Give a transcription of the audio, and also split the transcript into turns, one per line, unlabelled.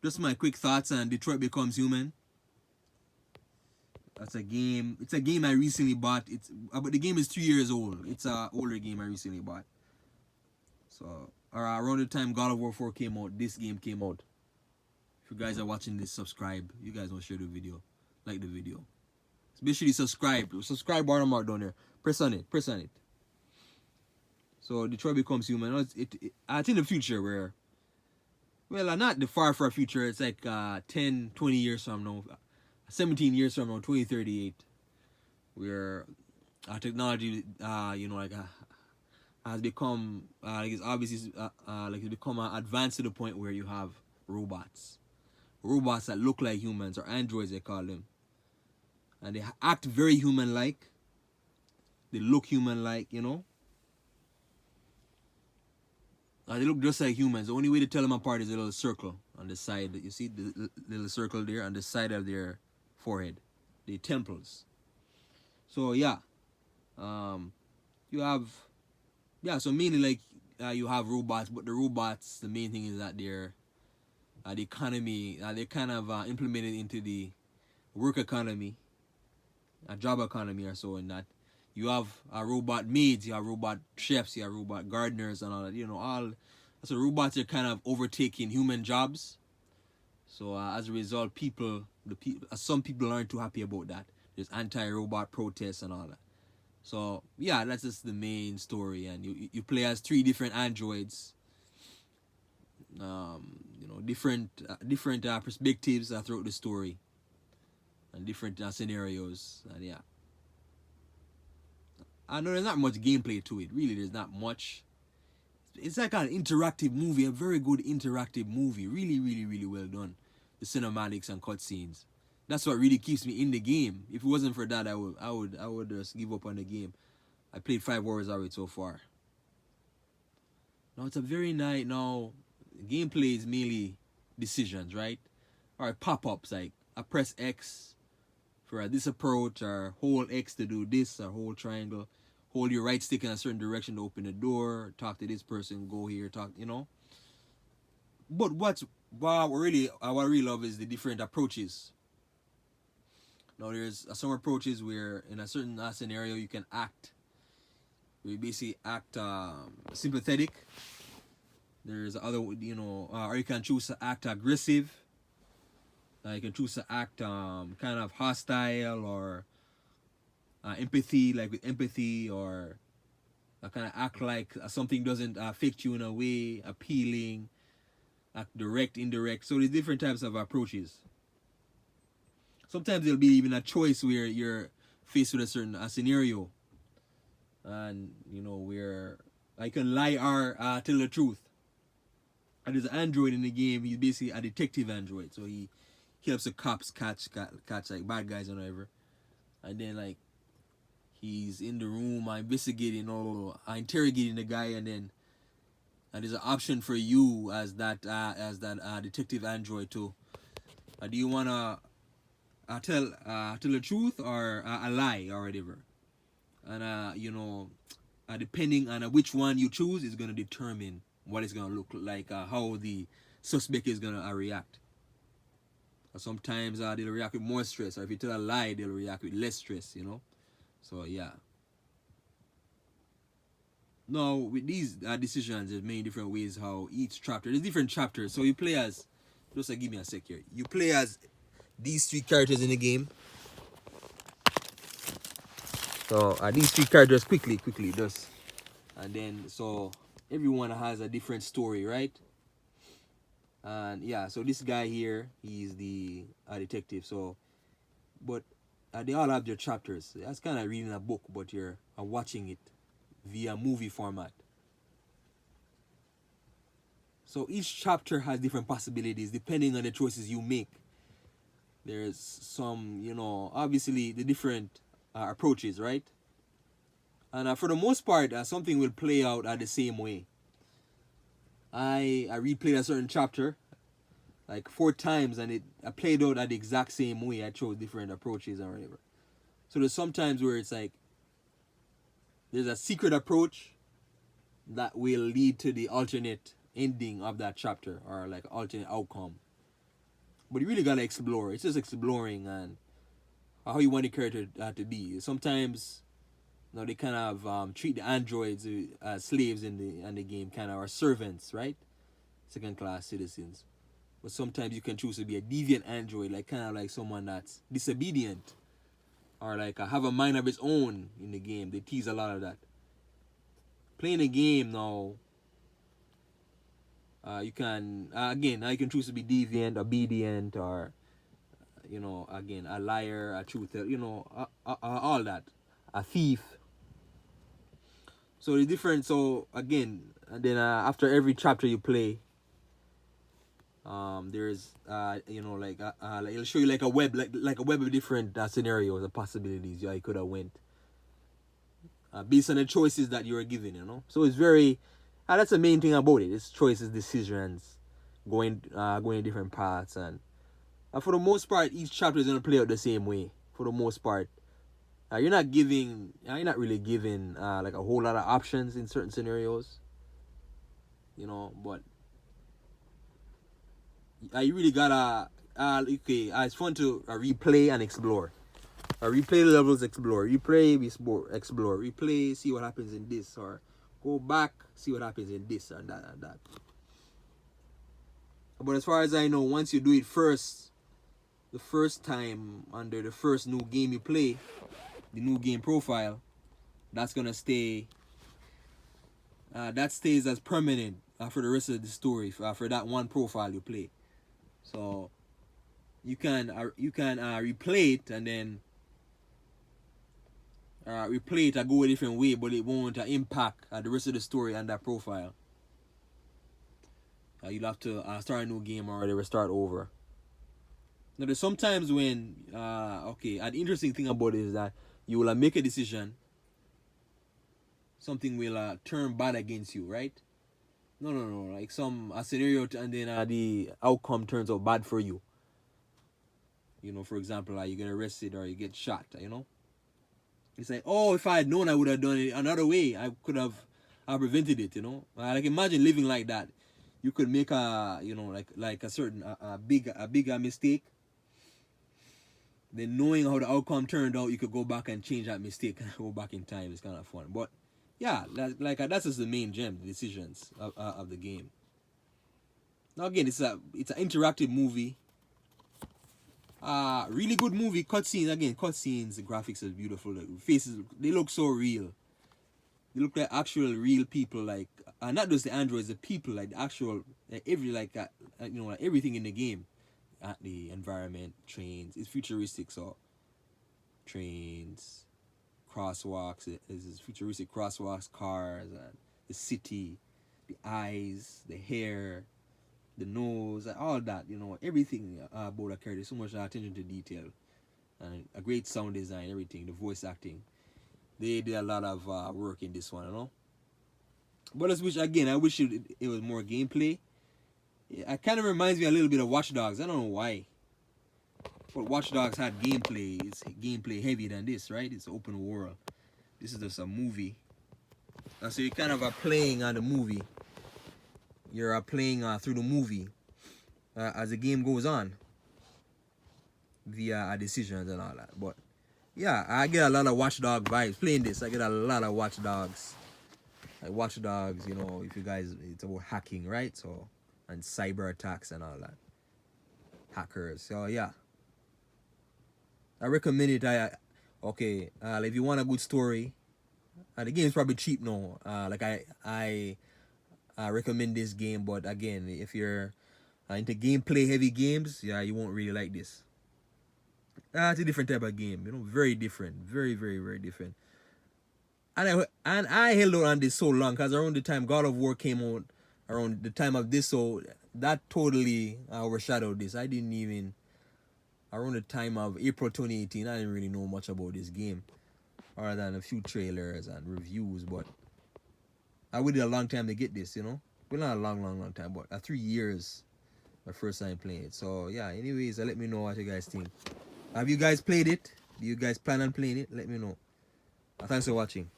just my quick thoughts on Detroit Becomes Human. That's a game. It's a game I recently bought. But the game is 3 years old. It's a older game I recently bought. So around the time God of War 4 came out, this game came out. If you guys are watching this, subscribe. You guys want to share the video, like the video. Especially subscribe. Subscribe button mark down there. Press on it. Press on it. So Detroit Becomes Human. I think the future where, well, not the far future. It's like 10, 20 years from now, 17 years from now, 2038, where technology, has become it's obviously it's become advanced to the point where you have robots that look like humans, or androids they call them, and they act very human-like. They look human-like, they look just like humans. The only way to tell them apart is a little circle on the side. You see the little circle there on the side of their forehead, the temples. So yeah, you have, so mainly like you have robots, but the robots, the main thing is that they're the economy, they're kind of implemented into the work economy, a job economy or so, in that you have robot maids, you have robot chefs, you have robot gardeners and all that, so robots are kind of overtaking human jobs. So as a result, some people aren't too happy about that. There's anti-robot protests and all that. So yeah, that's just the main story, and you play as 3 different androids, different perspectives throughout the story, and different scenarios, and yeah. I know there's not much gameplay to it. Really, there's not much. It's like an interactive movie, a very good interactive movie. Really, really, really well done. The cinematics and cutscenes. That's what really keeps me in the game. If it wasn't for that, I would just give up on the game. I played 5 hours of it so far. Now it's a very nice. Now gameplay is mainly decisions, right? Or pop-ups, like I press X for this approach, or hold X to do this, or hold triangle, hold your right stick in a certain direction to open the door, talk to this person, go here, talk. But what I really love is the different approaches. Now there's some approaches where in a certain scenario you can act. You basically act sympathetic. There's other, or you can choose to act aggressive. You can choose to act kind of hostile, or empathy, like with empathy, or kind of act like something doesn't affect you in a way, appealing, act direct, indirect. So there's different types of approaches. Sometimes there'll be even a choice where you're faced with a certain scenario, and where I can lie or tell the truth. And there's an android in the game. He's basically a detective android, so he helps the cops catch like bad guys or whatever. And then like he's in the room investigating, or interrogating the guy, and then there's an option for you as that detective android to do you wanna tell the truth, or a lie, or whatever. And depending on which one you choose is gonna determine what it's gonna look like, how the suspect is gonna react. Sometimes they'll react with more stress, or if you tell a lie, they'll react with less stress. So yeah. Now with these decisions, there's many different ways how each chapter. There's different chapters. So you play as. Just give me a sec here. You play as these 3 characters in the game. So these 3 characters quickly, just, and then so everyone has a different story, right? And yeah, so this guy here, he's the detective. So, but they all have their chapters. That's kind of reading a book, but you're watching it via movie format. So each chapter has different possibilities depending on the choices you make. There's some, obviously the different approaches, right? And for the most part, something will play out the same way. I replayed a certain chapter like 4 times, and I played out at the exact same way. I chose different approaches or whatever. So there's sometimes where it's like there's a secret approach that will lead to the alternate ending of that chapter, or like alternate outcome. But you really gotta explore. It's just exploring and how you want the character to be. Sometimes, you know, they kind of treat the androids as slaves in the game, kind of, or servants, right? Second class citizens. But sometimes you can choose to be a deviant android, like kind of like someone that's disobedient, or like have a mind of its own in the game. They tease a lot of that. Playing a game now, you can again now you can choose to be deviant, obedient, or you know, again, a liar, a truther, you know, all that, a thief. So the difference. So again, and then after every chapter you play, there's you know, like it'll show you like a web, like a web of different scenarios or possibilities you could have went based on the choices that you were given, you know. So it's very that's the main thing about it. It's choices, decisions, going different paths, and for the most part, each chapter is gonna play out the same way. For the most part, you're not really giving like a whole lot of options in certain scenarios, you know. But you really gotta okay. It's fun to replay and explore. Replay the levels, explore. Replay, explore. Replay, see what happens in this, or go back, see what happens in this and that and that. But as far as I know, once you do it the first time under the first new game you play, the new game profile, that's gonna stay. That stays as permanent for the rest of the story for that one profile you play. So you can replay it and then replay it and go a different way, but it won't impact the rest of the story on that profile. You'll have to start a new game or whatever, start over. Now there's sometimes when okay, an interesting thing about it is that you will make a decision, something will turn bad against you, right? No, like a scenario, and then the outcome turns out bad for you. You know, for example, you get arrested or you get shot, you know. It's like, oh, if I had known, I would have done it another way. I could have prevented it, you know. Like imagine living like that. You could make a, you know, like a certain a bigger mistake. Then knowing how the outcome turned out, you could go back and change that mistake and go back in time. It's kind of fun. But yeah, that's just the main gem, the decisions of the game. Now again, it's an interactive movie. Really good movie. Cutscenes. The graphics are beautiful. The faces, they look so real. They look like actual real people. Like not just the androids, the people. Like the actual, like every you know, like everything in the game. The environment, trains. It's futuristic, so trains, crosswalks. It's futuristic crosswalks, cars, and the city, the eyes, the hair, the nose, all that, you know, everything about a character. So much attention to detail and a great sound design, everything, the voice acting. They did a lot of work in this one, you know. But I wish it was more gameplay. It kind of reminds me a little bit of Watch Dogs. I don't know why, but Watch Dogs had gameplay. It's gameplay heavy than this, right? It's open world. This is just a movie. So you kind of are playing on the movie. You're playing through the movie as the game goes on via decisions and all that. But yeah, I get a lot of Watch Dog vibes playing this. I get a lot of Watch Dogs. Like Watch Dogs, you know, if you guys, it's about hacking, right? So, and cyber attacks and all that. Hackers. So yeah, I recommend it. Okay, if you want a good story, the game's probably cheap now. Like I recommend this game, but again, if you're into gameplay heavy games, yeah, you won't really like this. It's a different type of game, you know, very different, very, very, very different. And I held on this so long because around the time God of War came out, around the time of this, so that totally overshadowed this. I didn't even, around the time of April 2018, I didn't really know much about this game, other than a few trailers and reviews. But I waited a long time to get this, you know. Well, not a long time, but 3 years my first time playing it. So yeah, anyways, let me know what you guys think. Have you guys played it? Do you guys plan on playing it? Let me know. Thanks for watching.